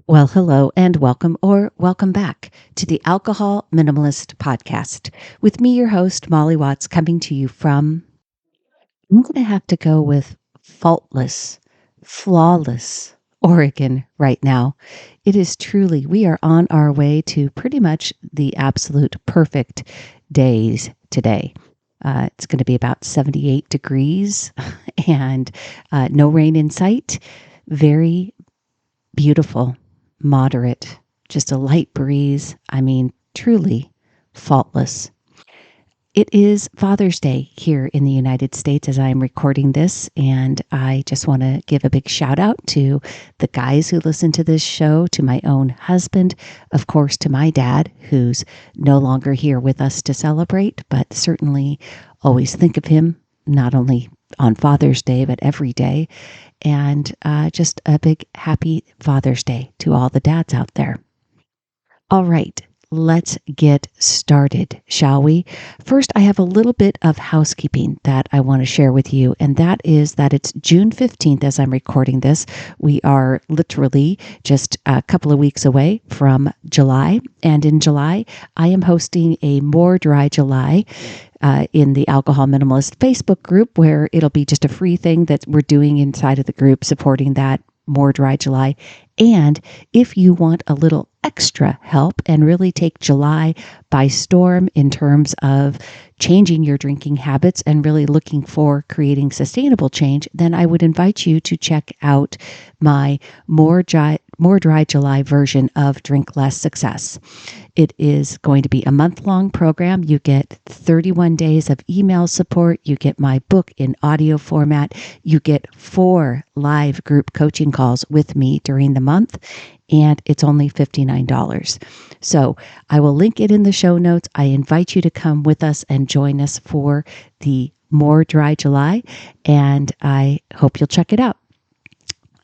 Well, hello and welcome or welcome back to the Alcohol Minimalist Podcast with me, your host, Molly Watts, coming to you from, I'm going to have to go with faultless, flawless Oregon right now. It is truly, we are on our way to pretty much the absolute perfect days today. It's going to be about 78 degrees and no rain in sight. Very beautiful, moderate, just a light breeze. I mean, truly faultless. It is Father's Day here in the United States as I am recording this, and I just want to give a big shout out to the guys who listen to this show, to my own husband, of course, to my dad, who's no longer here with us to celebrate, but certainly always think of him, not only on Father's Day, but every day. And just a big happy Father's Day to all the dads out there. All right, let's get started, shall we? First, I have a little bit of housekeeping that I want to share with you, and that is that it's June 15th as I'm recording this. We are literally just a couple of weeks away from July, and in July, I am hosting a More Dry July in the Alcohol Minimalist Facebook group, where it'll be just a free thing that we're doing inside of the group, supporting that More Dry July. And if you want a little extra help and really take July by storm in terms of changing your drinking habits and really looking for creating sustainable change, then I would invite you to check out my More Dry July version of Drink Less Success. It is going to be a month-long program. You get 31 days of email support. You get my book in audio format. You get 4 live group coaching calls with me during the month, and it's only $59. So I will link it in the show notes. I invite you to come with us and join us for the More Dry July, and I hope you'll check it out.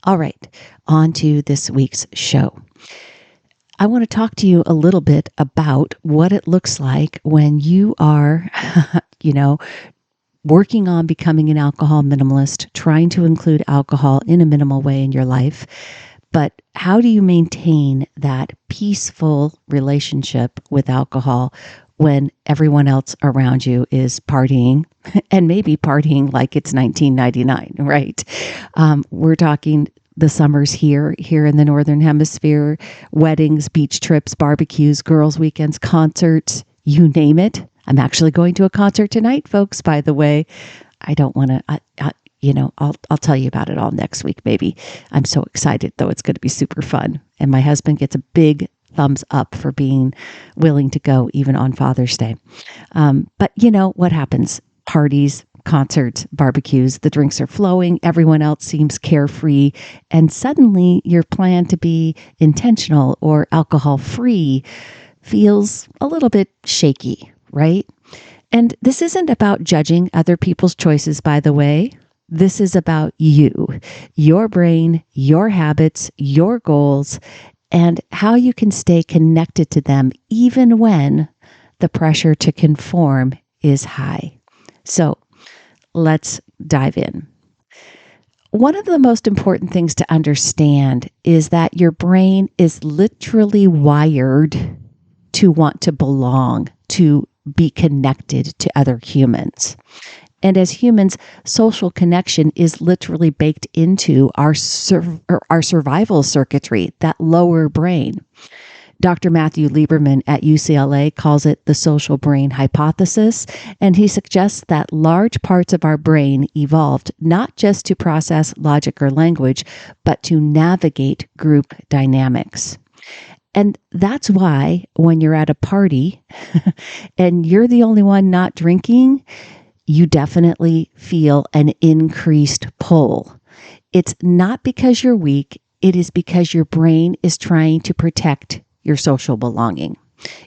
All right, on to this week's show. I want to talk to you a little bit about what it looks like when you are, working on becoming an alcohol minimalist, trying to include alcohol in a minimal way in your life. But how do you maintain that peaceful relationship with alcohol when everyone else around you is partying, and maybe partying like it's 1999, right? We're talking the summers here in the Northern Hemisphere, weddings, beach trips, barbecues, girls' weekends, concerts, you name it. I'm actually going to a concert tonight, folks, by the way. I don't want to, I'll tell you about it all next week, maybe. I'm so excited, though. It's going to be super fun. And my husband gets a big thumbs up for being willing to go even on Father's Day. But you know what happens? Parties, concerts, barbecues, the drinks are flowing, everyone else seems carefree, and suddenly your plan to be intentional or alcohol-free feels a little bit shaky, right? And this isn't about judging other people's choices, by the way. This is about you, your brain, your habits, your goals, and how you can stay connected to them even when the pressure to conform is high. So let's dive in. One of the most important things to understand is that your brain is literally wired to want to belong, to be connected to other humans. And as humans, social connection is literally baked into our survival circuitry, that lower brain. Dr. Matthew Lieberman at UCLA calls it the social brain hypothesis, and he suggests that large parts of our brain evolved not just to process logic or language, but to navigate group dynamics. And that's why when you're at a party and you're the only one not drinking, you definitely feel an increased pull. It's not because you're weak, it is because your brain is trying to protect your social belonging.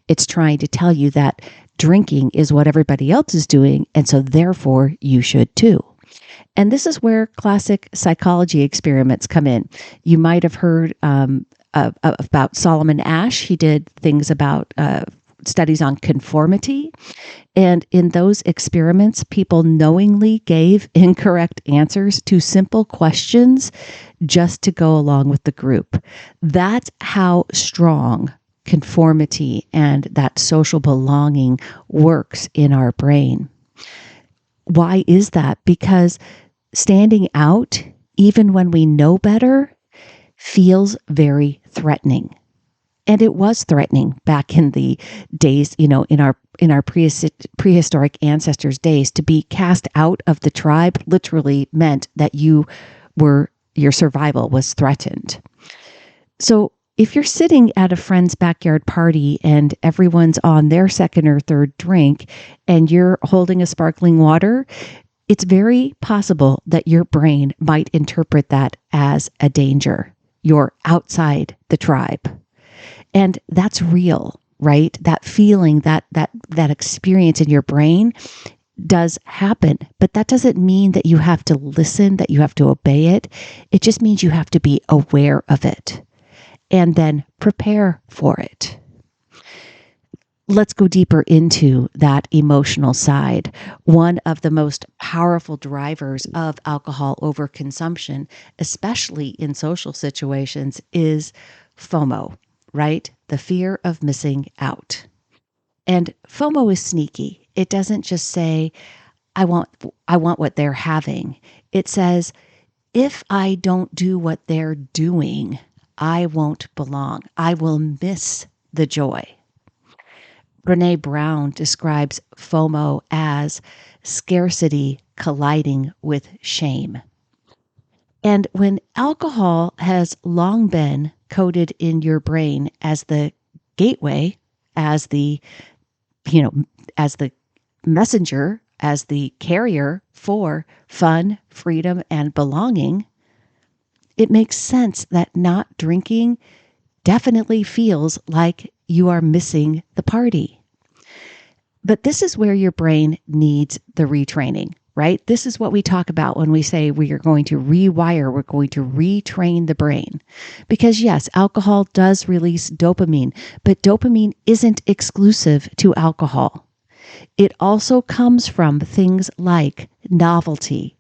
It's trying to tell you that drinking is what everybody else is doing, and so therefore you should too. And this is where classic psychology experiments come in. You might have heard about Solomon Asch. He did things about studies on conformity. And in those experiments, people knowingly gave incorrect answers to simple questions just to go along with the group. That's how strong conformity and that social belonging works in our brain. Why is that? Because standing out, even when we know better, feels very threatening. And it was threatening back in the days, in our prehistoric ancestors' days. To be cast out of the tribe literally meant that your survival was threatened. So if you're sitting at a friend's backyard party and everyone's on their second or third drink and you're holding a sparkling water, it's very possible that your brain might interpret that as a danger. You're outside the tribe. And that's real, right? That feeling, that experience in your brain does happen. But that doesn't mean that you have to listen, that you have to obey it. It just means you have to be aware of it and then prepare for it. Let's go deeper into that emotional side. One of the most powerful drivers of alcohol overconsumption, especially in social situations, is FOMO, right? The fear of missing out. And FOMO is sneaky. It doesn't just say, I want what they're having. It says, if I don't do what they're doing, I won't belong. I will miss the joy. Brené Brown describes FOMO as scarcity colliding with shame. And when alcohol has long been coded in your brain as the gateway, as the messenger, as the carrier for fun, freedom, and belonging, it makes sense that not drinking definitely feels like you are missing the party. But this is where your brain needs the retraining, right? This is what we talk about when we say we are going to rewire, we're going to retrain the brain. Because yes, alcohol does release dopamine, but dopamine isn't exclusive to alcohol. It also comes from things like novelty,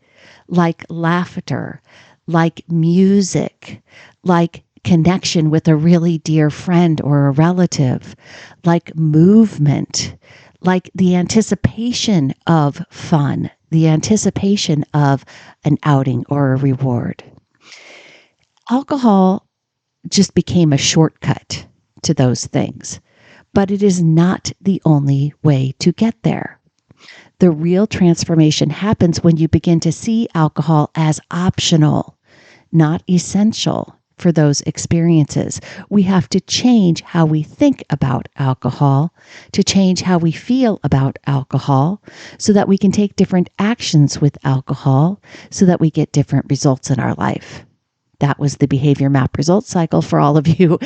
like laughter, like music, like connection with a really dear friend or a relative, like movement, like the anticipation of fun, the anticipation of an outing or a reward. Alcohol just became a shortcut to those things, but it is not the only way to get there. The real transformation happens when you begin to see alcohol as optional, not essential for those experiences. We have to change how we think about alcohol, to change how we feel about alcohol, so that we can take different actions with alcohol, so that we get different results in our life. That was the behavior map results cycle for all of you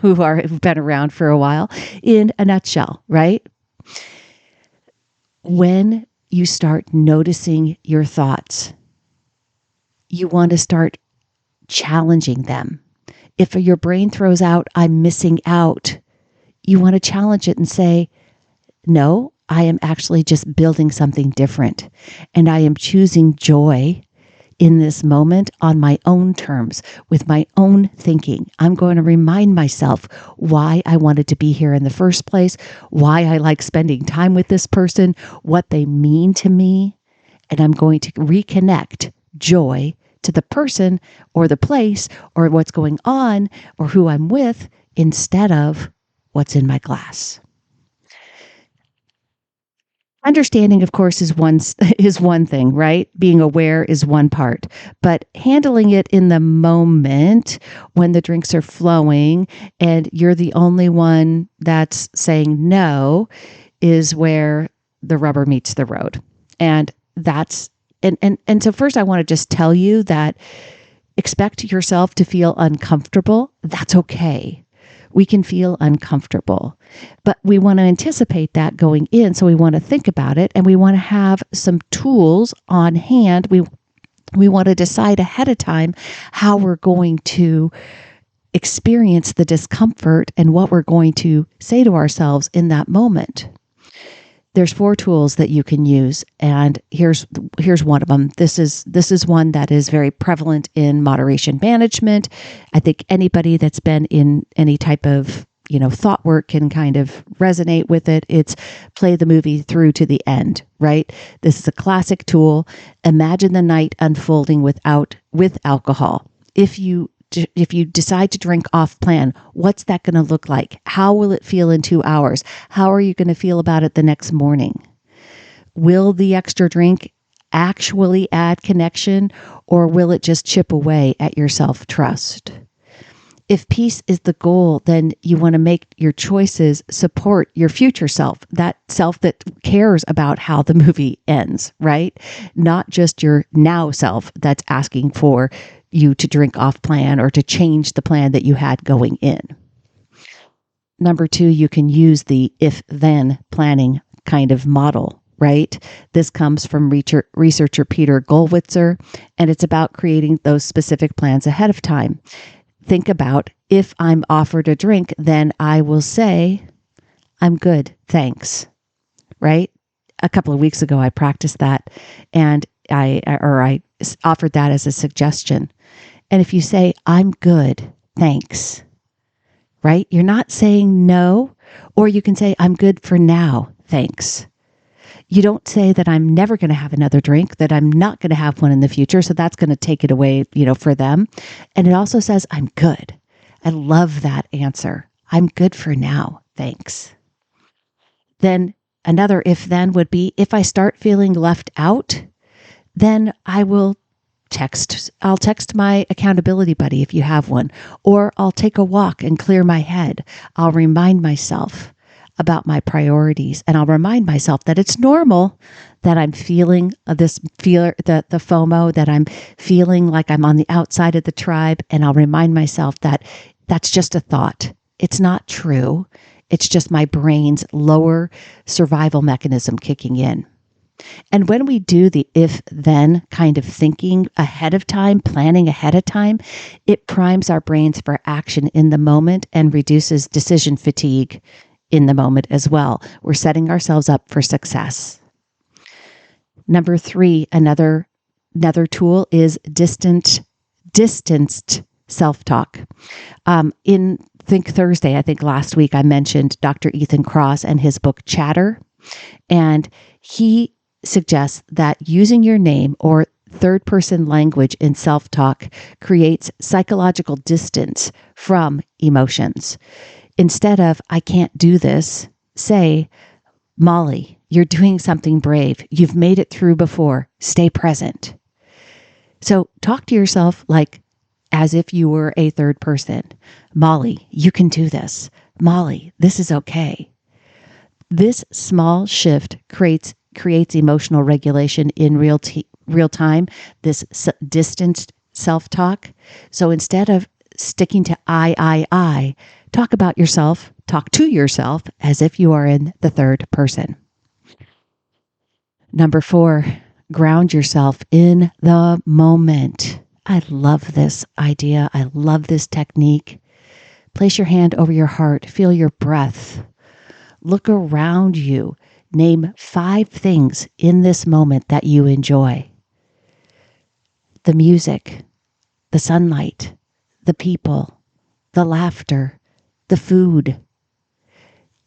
who've been around for a while, in a nutshell, right? When you start noticing your thoughts, you want to start challenging them. If your brain throws out, I'm missing out, you want to challenge it and say, no, I am actually just building something different. And I am choosing joy in this moment on my own terms, with my own thinking. I'm going to remind myself why I wanted to be here in the first place, why I like spending time with this person, what they mean to me. And I'm going to reconnect joy to the person or the place or what's going on or who I'm with instead of what's in my glass. Understanding, of course, is one thing, right? Being aware is one part, but handling it in the moment when the drinks are flowing and you're the only one that's saying no is where the rubber meets the road. And that's And so first I want to just tell you that expect yourself to feel uncomfortable. That's okay. We can feel uncomfortable, but we want to anticipate that going in. So we want to think about it and we want to have some tools on hand. We want to decide ahead of time how we're going to experience the discomfort and what we're going to say to ourselves in that moment. There's 4 tools that you can use, and here's one of them. This is one that is very prevalent in moderation management. I think anybody that's been in any type of thought work can kind of resonate with it. It's play the movie through to the end, right? This is a classic tool. Imagine the night unfolding with alcohol. If you decide to drink off plan, what's that going to look like? How will it feel in 2 hours? How are you going to feel about it the next morning? Will the extra drink actually add connection, or will it just chip away at your self-trust? If peace is the goal, then you want to make your choices support your future self, that self that cares about how the movie ends, right? Not just your now self that's asking for you to drink off plan or to change the plan that you had going in. Number 2, you can use the if-then planning kind of model, right? This comes from researcher Peter Gollwitzer, and it's about creating those specific plans ahead of time. Think about, if I'm offered a drink, then I will say, I'm good, thanks, right? A couple of weeks ago, I practiced that, and I offered that as a suggestion. And if you say, I'm good, thanks, right? You're not saying no, or you can say, I'm good for now, thanks. You don't say that I'm never going to have another drink, that I'm not going to have one in the future. So that's going to take it away, for them. And it also says, I'm good. I love that answer. I'm good for now. Thanks. Then another if then would be, if I start feeling left out, then I'll text my accountability buddy if you have one, or I'll take a walk and clear my head. I'll remind myself about my priorities, and I'll remind myself that it's normal that I'm feeling the FOMO, that I'm feeling like I'm on the outside of the tribe, and I'll remind myself that that's just a thought. It's not true. It's just my brain's lower survival mechanism kicking in. And when we do the if-then kind of thinking ahead of time, planning ahead of time, it primes our brains for action in the moment and reduces decision fatigue in the moment as well. We're setting ourselves up for success. Number 3, another tool is distanced self-talk. In Think Thursday, I think last week I mentioned Dr. Ethan Kross and his book Chatter, and he suggests that using your name or third-person language in self-talk creates psychological distance from emotions. Instead of, I can't do this, say, Molly, you're doing something brave. You've made it through before. Stay present. So talk to yourself like as if you were a third person. Molly, you can do this. Molly, this is okay. This small shift creates emotional regulation in real time, this distanced self-talk. So instead of sticking to I, talk about yourself, talk to yourself as if you are in the third person. Number 4, ground yourself in the moment. I love this idea. I love this technique. Place your hand over your heart. Feel your breath. Look around you. Name 5 things in this moment that you enjoy. The music, the sunlight, the people, the laughter, the food.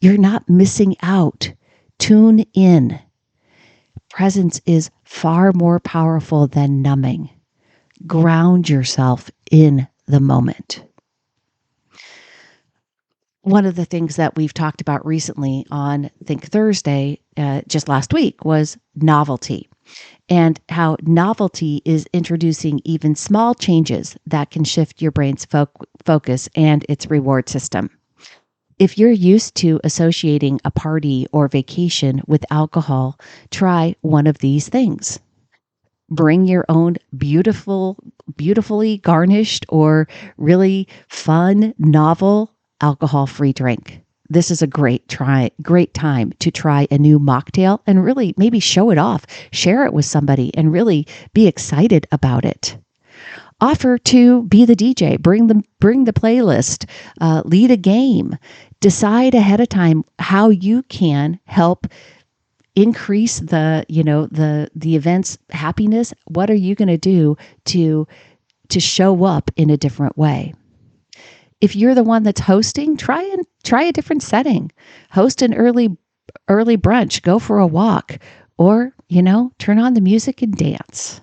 You're not missing out. Tune in. Presence is far more powerful than numbing. Ground yourself in the moment. One of the things that we've talked about recently on Think Thursday, just last week, was novelty, and how novelty is introducing even small changes that can shift your brain's focus and its reward system. If you're used to associating a party or vacation with alcohol, try one of these things. Bring your own beautifully garnished or really fun, novel, alcohol-free drink. This is a great time to try a new mocktail and really maybe show it off, share it with somebody, and really be excited about it. offer to be the DJ, bring the playlist, lead a game, decide ahead of time how you can help increase the event's happiness. What are you going to do to show up in a different way? If you're the one that's hosting, try a different setting. Host an early brunch, go for a walk, or, turn on the music and dance.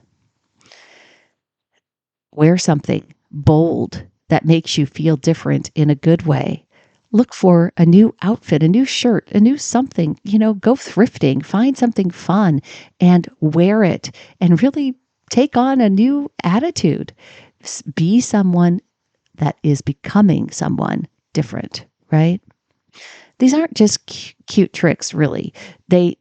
Wear something bold that makes you feel different in a good way. Look for a new outfit, a new shirt, a new something, go thrifting, find something fun and wear it and really take on a new attitude. Be someone that is becoming someone different, right? These aren't just cute tricks, really. They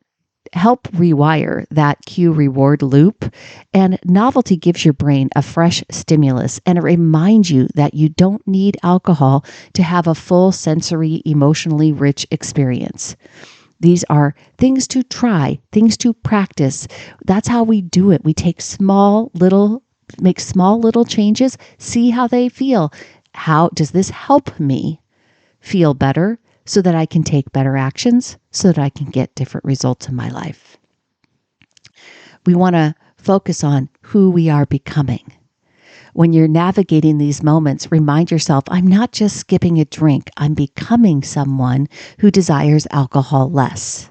help rewire that cue reward loop, and novelty gives your brain a fresh stimulus, and it reminds you that you don't need alcohol to have a full sensory, emotionally rich experience. These are things to try, things to practice. That's how we do it. We take make small little changes, see how they feel. How does this help me feel better so that I can take better actions, so that I can get different results in my life? We want to focus on who we are becoming. When you're navigating these moments, remind yourself, I'm not just skipping a drink, I'm becoming someone who desires alcohol less.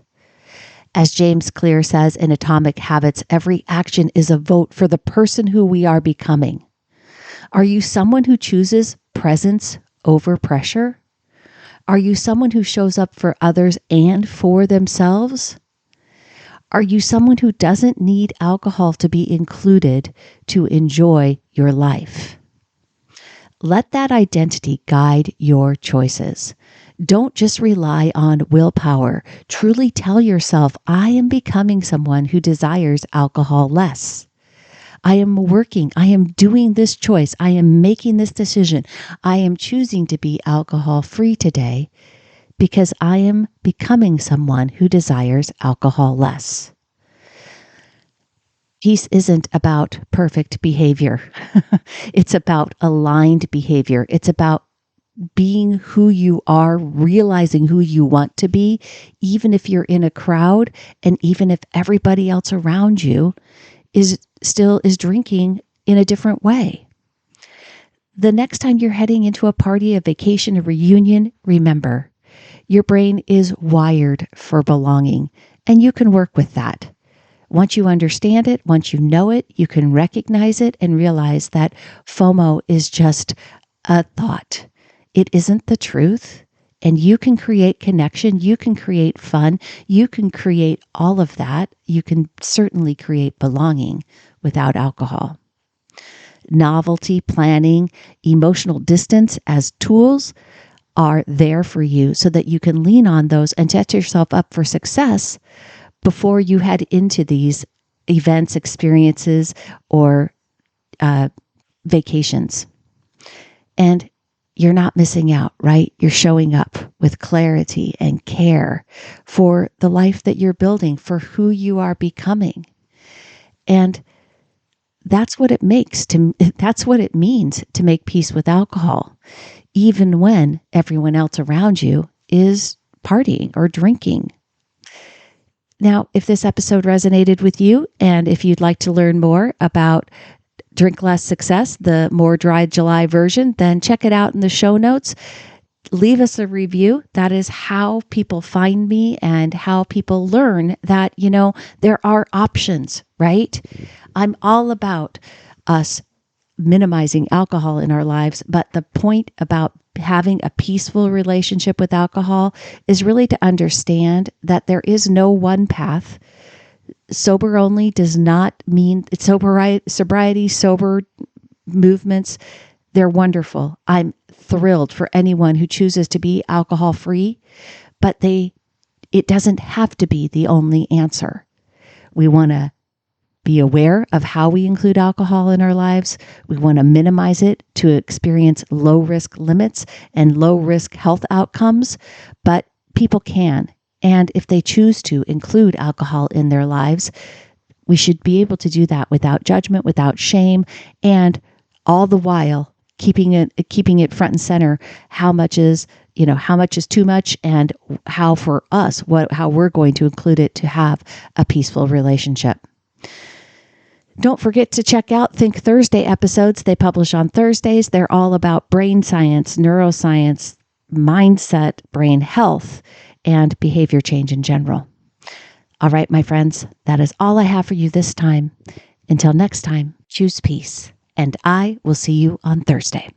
As James Clear says in Atomic Habits, every action is a vote for the person who we are becoming. Are you someone who chooses presence over pressure? Are you someone who shows up for others and for themselves? Are you someone who doesn't need alcohol to be included to enjoy your life? Let that identity guide your choices. Don't just rely on willpower. Truly tell yourself, I am becoming someone who desires alcohol less. I am doing this choice. I am making this decision. I am choosing to be alcohol free today because I am becoming someone who desires alcohol less. Peace isn't about perfect behavior. It's about aligned behavior. It's about being who you are, realizing who you want to be, even if you're in a crowd and even if everybody else around you is drinking in a different way. The next time you're heading into a party, a vacation, a reunion, remember, your brain is wired for belonging, and you can work with that. Once you understand it, once you know it, you can recognize it and realize that FOMO is just a thought. It isn't the truth, and you can create connection, you can create fun, you can create all of that. You can certainly create belonging without alcohol. Novelty, planning, emotional distance as tools are there for you so that you can lean on those and set yourself up for success before you head into these events, experiences, or vacations. And you're not missing out, right? You're showing up with clarity and care for the life that you're building, for who you are becoming. And that's what it means to make peace with alcohol, even when everyone else around you is partying or drinking. Now, if this episode resonated with you, and if you'd like to learn more about Drink Less Success, the more dry July version, then check it out in the show notes. Leave us a review. That is how people find me and how people learn that, there are options, right? I'm all about us minimizing alcohol in our lives, but the point about having a peaceful relationship with alcohol is really to understand that there is no one path. Sober only does not mean it's sobriety, sober movements. They're wonderful. I'm thrilled for anyone who chooses to be alcohol free, but it doesn't have to be the only answer. We want to be aware of how we include alcohol in our lives. We want to minimize it to experience low risk limits and low risk health outcomes, but people can. And if they choose to include alcohol in their lives, we should be able to do that without judgment, without shame, and all the while keeping it front and center, how much is too much, and how for us, how we're going to include it to have a peaceful relationship. Don't forget to check out Think Thursday episodes. They publish on Thursdays. They're all about brain science, neuroscience, mindset, brain health, and behavior change in general. All right, my friends, that is all I have for you this time. Until next time, choose peace, and I will see you on Thursday.